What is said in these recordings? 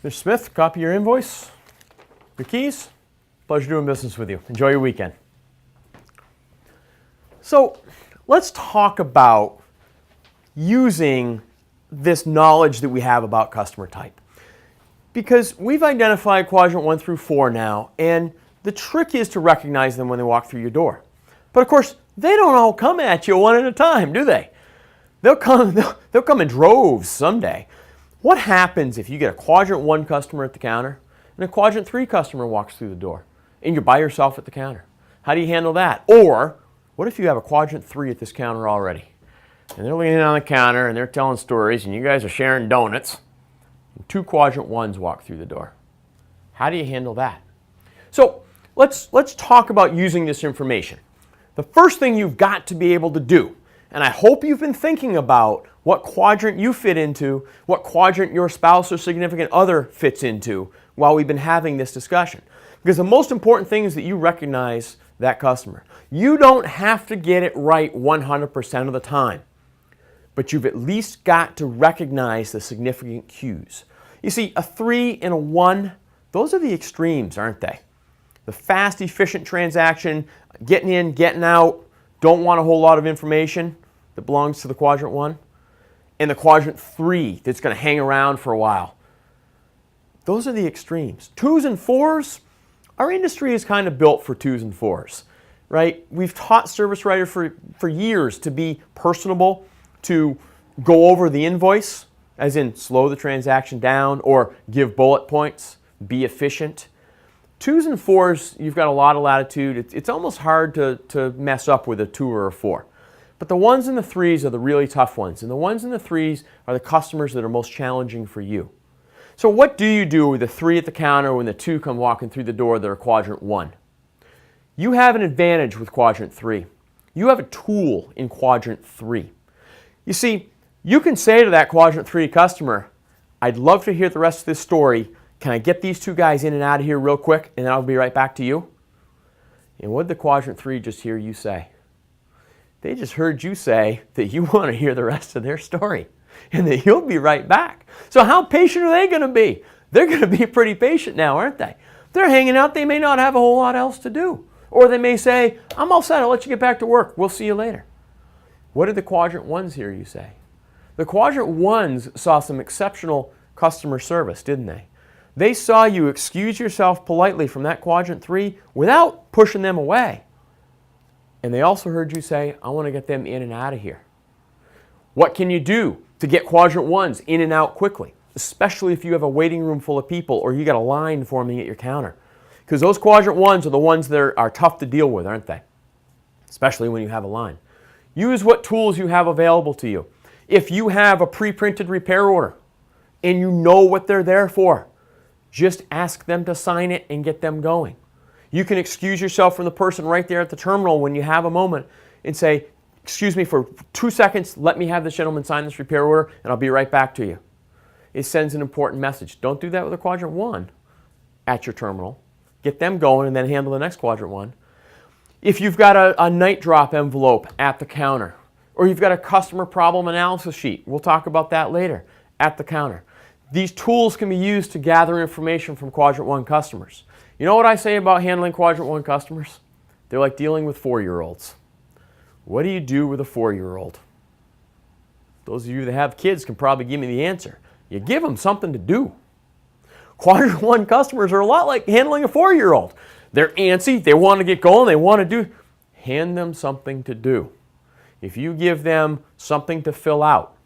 Mr. Smith, copy your invoice, your keys. Pleasure doing business with you. Enjoy your weekend. So let's talk about using this knowledge that we have about customer type. Because we've identified quadrant 1 through 4 now, and the trick is to recognize them when they walk through your door. But of course, they don't all come at you one at a time, do they? They'll come in droves someday. What happens if you get a quadrant 1 customer at the counter and a quadrant 3 customer walks through the door and you're by yourself at the counter? How do you handle that? Or what if you have a quadrant 3 at this counter already? And they're leaning on the counter and they're telling stories and you guys are sharing donuts and 2 quadrant 1s walk through the door. How do you handle that? So let's talk about using this information. The first thing you've got to be able to do, and I hope you've been thinking about what quadrant you fit into, what quadrant your spouse or significant other fits into while we've been having this discussion. Because the most important thing is that you recognize that customer. You don't have to get it right 100% of the time, but you've at least got to recognize the significant cues. You see, a 3 and a 1, those are the extremes, aren't they? The fast, efficient transaction, getting in, getting out, don't want a whole lot of information that belongs to the quadrant 1, and the quadrant 3 that's going to hang around for a while. Those are the extremes. 2s and 4s, our industry is kind of built for 2s and 4s, right? We've taught Service Writer for years to be personable, to go over the invoice, as in slow the transaction down or give bullet points, be efficient. 2s and 4s, you've got a lot of latitude. It's almost hard to mess up with a 2 or a 4. But the 1s and the 3s are the really tough ones. And the 1s and the 3s are the customers that are most challenging for you. So what do you do with the 3 at the counter when the 2 come walking through the door that are quadrant 1? You have an advantage with quadrant 3. You have a tool in quadrant 3. You see, you can say to that quadrant 3 customer, I'd love to hear the rest of this story. Can I get these 2 guys in and out of here real quick and then I'll be right back to you? And what did the quadrant 3 just hear you say? They just heard you say that you want to hear the rest of their story and that you'll be right back. So how patient are they going to be? They're going to be pretty patient now, aren't they? They're hanging out. They may not have a whole lot else to do. Or they may say, I'm all set. I'll let you get back to work. We'll see you later. What did the quadrant 1s hear you say? The quadrant 1s saw some exceptional customer service, didn't they? They saw you excuse yourself politely from that quadrant 3 without pushing them away. And they also heard you say, I want to get them in and out of here. What can you do to get quadrant 1s in and out quickly? Especially if you have a waiting room full of people or you got a line forming at your counter. Because those quadrant 1s are the ones that are tough to deal with, aren't they? Especially when you have a line. Use what tools you have available to you. If you have a pre-printed repair order and you know what they're there for, just ask them to sign it and get them going. You can excuse yourself from the person right there at the terminal when you have a moment and say, excuse me for 2 seconds, let me have this gentleman sign this repair order and I'll be right back to you. It sends an important message. Don't do that with a quadrant 1 at your terminal. Get them going and then handle the next quadrant 1. If you've got a night drop envelope at the counter, or you've got a customer problem analysis sheet, we'll talk about that later, at the counter. These tools can be used to gather information from quadrant 1 customers. You know what I say about handling quadrant 1 customers? They're like dealing with 4-year-olds. What do you do with a 4-year-old? Those of you that have kids can probably give me the answer. You give them something to do. Quadrant 1 customers are a lot like handling a 4-year-old. They're antsy, they want to get going, they want to do. Hand them something to do. If you give them something to fill out,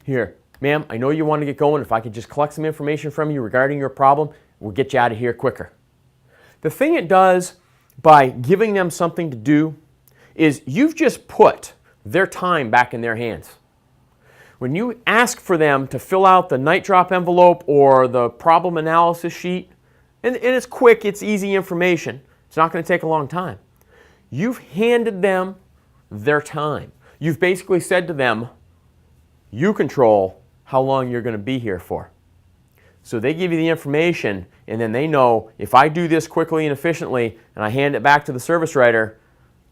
here, ma'am, I know you want to get going. If I could just collect some information from you regarding your problem, we'll get you out of here quicker. The thing it does by giving them something to do is you've just put their time back in their hands. When you ask for them to fill out the night drop envelope or the problem analysis sheet, and it's quick, it's easy information, it's not going to take a long time. You've handed them their time. You've basically said to them, you control how long you're going to be here for. So they give you the information, and then they know if I do this quickly and efficiently and I hand it back to the service writer,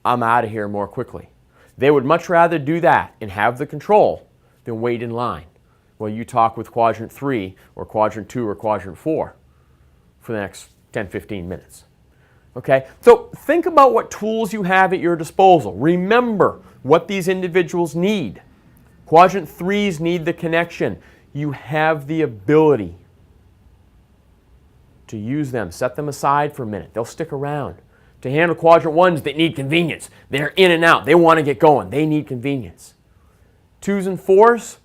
I'm out of here more quickly. They would much rather do that and have the control than wait in line. while you talk with quadrant 3 or quadrant 2 or quadrant 4 for the next 10, 15 minutes. Okay? So think about what tools you have at your disposal. Remember what these individuals need. Quadrant 3s need the connection. You have the ability to use them. Set them aside for a minute. They'll stick around. To handle quadrant 1s, they need convenience. They're in and out. They want to get going. They need convenience. 2s and 4s,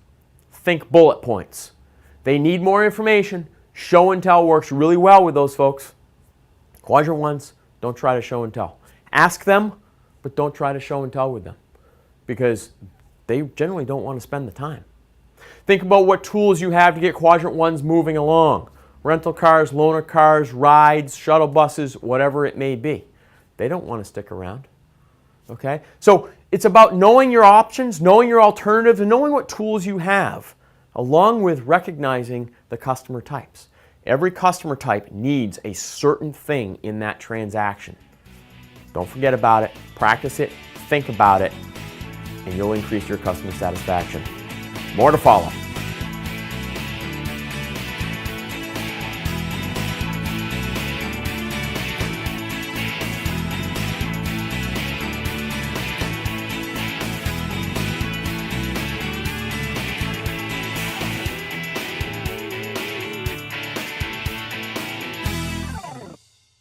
think bullet points. They need more information. Show and tell works really well with those folks. Quadrant 1s, don't try to show and tell. Ask them, but don't try to show and tell with them, because they generally don't want to spend the time. Think about what tools you have to get quadrant 1s moving along. Rental cars, loaner cars, rides, shuttle buses, whatever it may be. They don't want to stick around. Okay? So it's about knowing your options, knowing your alternatives, and knowing what tools you have, along with recognizing the customer types. Every customer type needs a certain thing in that transaction. Don't forget about it, practice it, think about it, and you'll increase your customer satisfaction. More to follow.